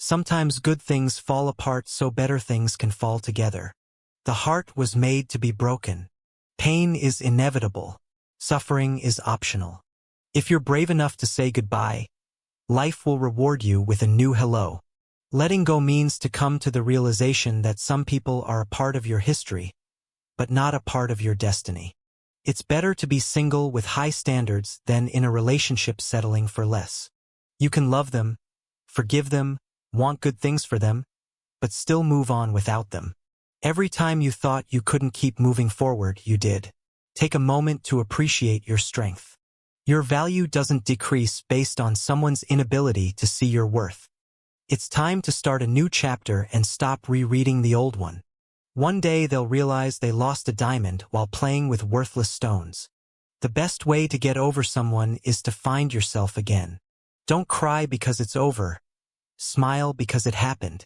Sometimes good things fall apart so better things can fall together. The heart was made to be broken. Pain is inevitable. Suffering is optional. If you're brave enough to say goodbye, life will reward you with a new hello. Letting go means to come to the realization that some people are a part of your history, but not a part of your destiny. It's better to be single with high standards than in a relationship settling for less. You can love them, forgive them, want good things for them, but still move on without them. Every time you thought you couldn't keep moving forward, you did. Take a moment to appreciate your strength. Your value doesn't decrease based on someone's inability to see your worth. It's time to start a new chapter and stop rereading the old one. One day they'll realize they lost a diamond while playing with worthless stones. The best way to get over someone is to find yourself again. Don't cry because it's over. Smile because it happened.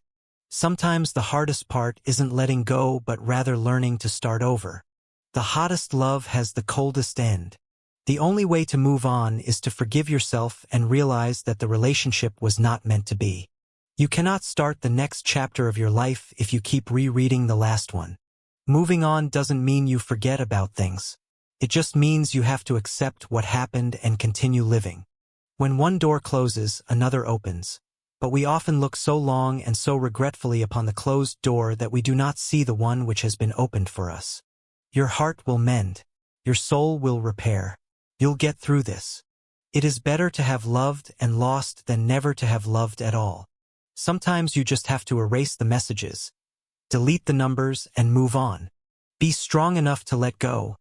Sometimes the hardest part isn't letting go but rather learning to start over. The hottest love has the coldest end. The only way to move on is to forgive yourself and realize that the relationship was not meant to be. You cannot start the next chapter of your life if you keep rereading the last one. Moving on doesn't mean you forget about things. It just means you have to accept what happened and continue living. When one door closes, another opens. But we often look so long and so regretfully upon the closed door that we do not see the one which has been opened for us. Your heart will mend. Your soul will repair. You'll get through this. It is better to have loved and lost than never to have loved at all. Sometimes you just have to erase the messages, delete the numbers, and move on. Be strong enough to let go,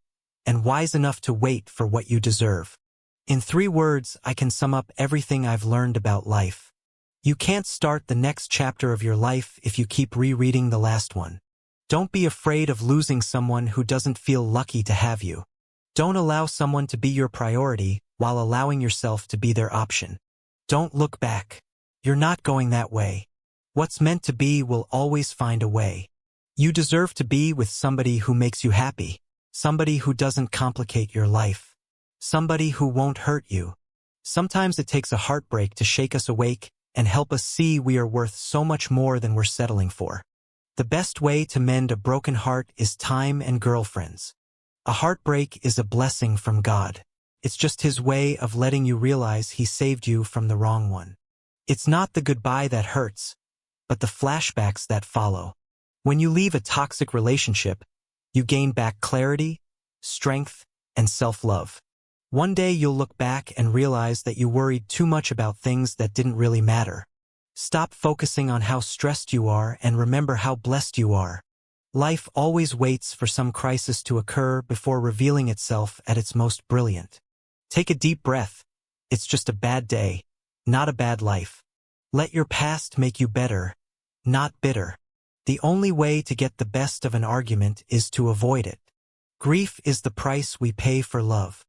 and wise enough to wait for what you deserve. In 3 words, I can sum up everything I've learned about life. You can't start the next chapter of your life if you keep rereading the last one. Don't be afraid of losing someone who doesn't feel lucky to have you. Don't allow someone to be your priority while allowing yourself to be their option. Don't look back. You're not going that way. What's meant to be will always find a way. You deserve to be with somebody who makes you happy, somebody who doesn't complicate your life, somebody who won't hurt you. Sometimes it takes a heartbreak to shake us awake and help us see we are worth so much more than we're settling for. The best way to mend a broken heart is time and girlfriends. A heartbreak is a blessing from God. It's just His way of letting you realize He saved you from the wrong one. It's not the goodbye that hurts, but the flashbacks that follow. When you leave a toxic relationship, you gain back clarity, strength, and self-love. One day you'll look back and realize that you worried too much about things that didn't really matter. Stop focusing on how stressed you are and remember how blessed you are. Life always waits for some crisis to occur before revealing itself at its most brilliant. Take a deep breath. It's just a bad day, not a bad life. Let your past make you better, not bitter. The only way to get the best of an argument is to avoid it. Grief is the price we pay for love.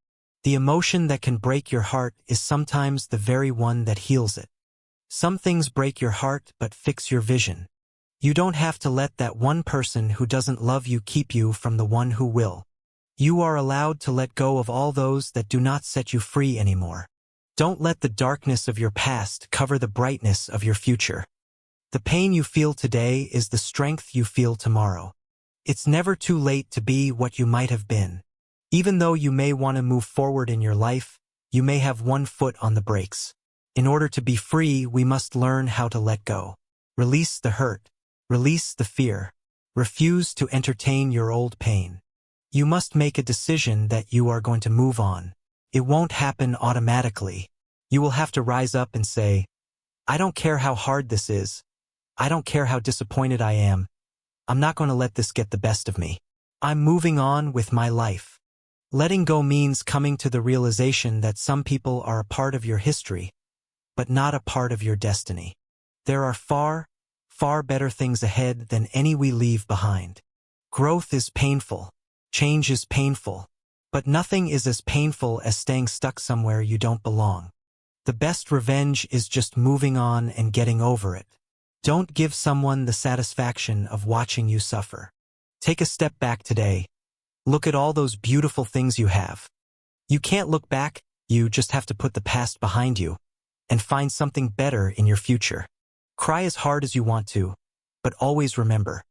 The emotion that can break your heart is sometimes the very one that heals it. Some things break your heart but fix your vision. You don't have to let that one person who doesn't love you keep you from the one who will. You are allowed to let go of all those that do not set you free anymore. Don't let the darkness of your past cover the brightness of your future. The pain you feel today is the strength you feel tomorrow. It's never too late to be what you might have been. Even though you may want to move forward in your life, you may have one foot on the brakes. In order to be free, we must learn how to let go. Release the hurt. Release the fear. Refuse to entertain your old pain. You must make a decision that you are going to move on. It won't happen automatically. You will have to rise up and say, I don't care how hard this is. I don't care how disappointed I am. I'm not going to let this get the best of me. I'm moving on with my life. Letting go means coming to the realization that some people are a part of your history, but not a part of your destiny. There are far, far better things ahead than any we leave behind. Growth is painful. Change is painful. But nothing is as painful as staying stuck somewhere you don't belong. The best revenge is just moving on and getting over it. Don't give someone the satisfaction of watching you suffer. Take a step back today. Look at all those beautiful things you have. You can't look back, you just have to put the past behind you and find something better in your future. Cry as hard as you want to, but always remember,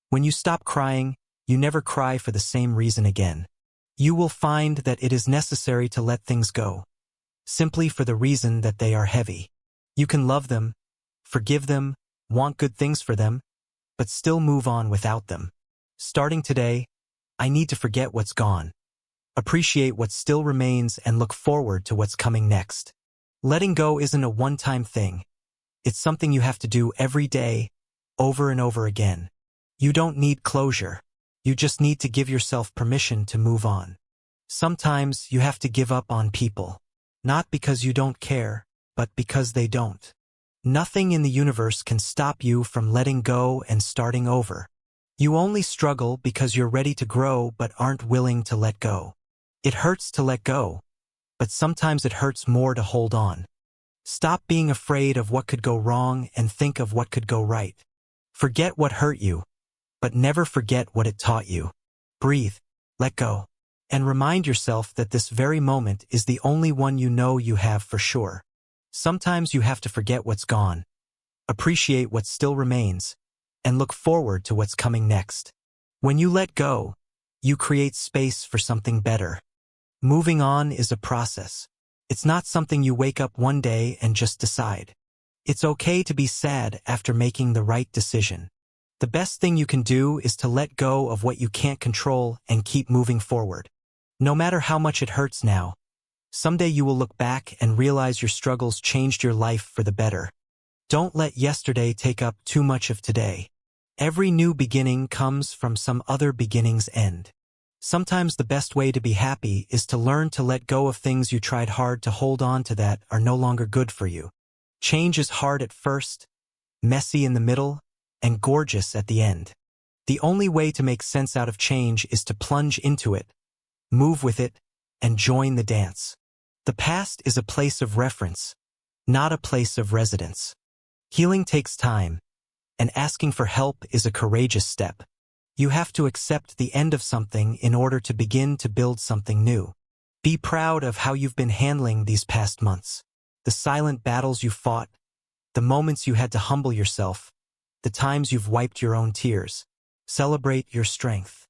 when you stop crying, you never cry for the same reason again. You will find that it is necessary to let things go, simply for the reason that they are heavy. You can love them, forgive them, want good things for them, but still move on without them. Starting today, I need to forget what's gone, appreciate what still remains, and look forward to what's coming next. Letting go isn't a one-time thing. It's something you have to do every day, over and over again. You don't need closure. You just need to give yourself permission to move on. Sometimes you have to give up on people, not because you don't care, but because they don't. Nothing in the universe can stop you from letting go and starting over. You only struggle because you're ready to grow but aren't willing to let go. It hurts to let go, but sometimes it hurts more to hold on. Stop being afraid of what could go wrong and think of what could go right. Forget what hurt you, but never forget what it taught you. Breathe, let go, and remind yourself that this very moment is the only one you know you have for sure. Sometimes you have to forget what's gone, appreciate what still remains, and look forward to what's coming next. When you let go, you create space for something better. Moving on is a process. It's not something you wake up one day and just decide. It's okay to be sad after making the right decision. The best thing you can do is to let go of what you can't control and keep moving forward. No matter how much it hurts now, someday you will look back and realize your struggles changed your life for the better. Don't let yesterday take up too much of today. Every new beginning comes from some other beginning's end. Sometimes the best way to be happy is to learn to let go of things you tried hard to hold on to that are no longer good for you. Change is hard at first, messy in the middle, and gorgeous at the end. The only way to make sense out of change is to plunge into it, move with it, and join the dance. The past is a place of reference, not a place of residence. Healing takes time, and asking for help is a courageous step. You have to accept the end of something in order to begin to build something new. Be proud of how you've been handling these past months. The silent battles you fought, the moments you had to humble yourself, the times you've wiped your own tears. Celebrate your strength.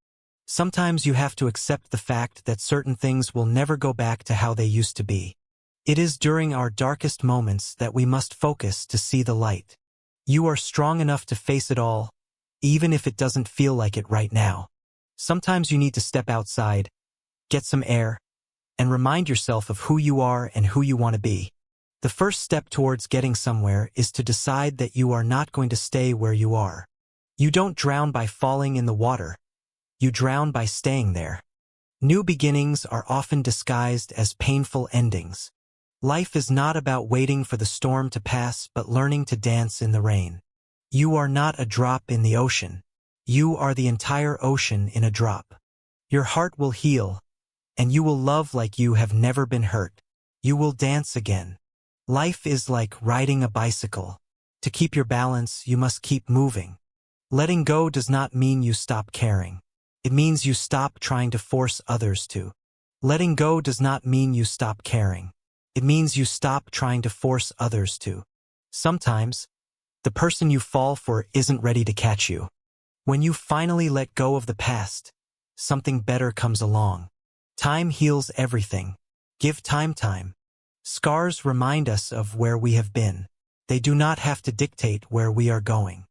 Sometimes you have to accept the fact that certain things will never go back to how they used to be. It is during our darkest moments that we must focus to see the light. You are strong enough to face it all, even if it doesn't feel like it right now. Sometimes you need to step outside, get some air, and remind yourself of who you are and who you want to be. The first step towards getting somewhere is to decide that you are not going to stay where you are. You don't drown by falling in the water. You drown by staying there. New beginnings are often disguised as painful endings. Life is not about waiting for the storm to pass but learning to dance in the rain. You are not a drop in the ocean. You are the entire ocean in a drop. Your heart will heal, and you will love like you have never been hurt. You will dance again. Life is like riding a bicycle. To keep your balance, you must keep moving. Letting go does not mean you stop caring. It means you stop trying to force others to. Letting go does not mean you stop caring. It means you stop trying to force others to. Sometimes, the person you fall for isn't ready to catch you. When you finally let go of the past, something better comes along. Time heals everything. Give time time. Scars remind us of where we have been. They do not have to dictate where we are going.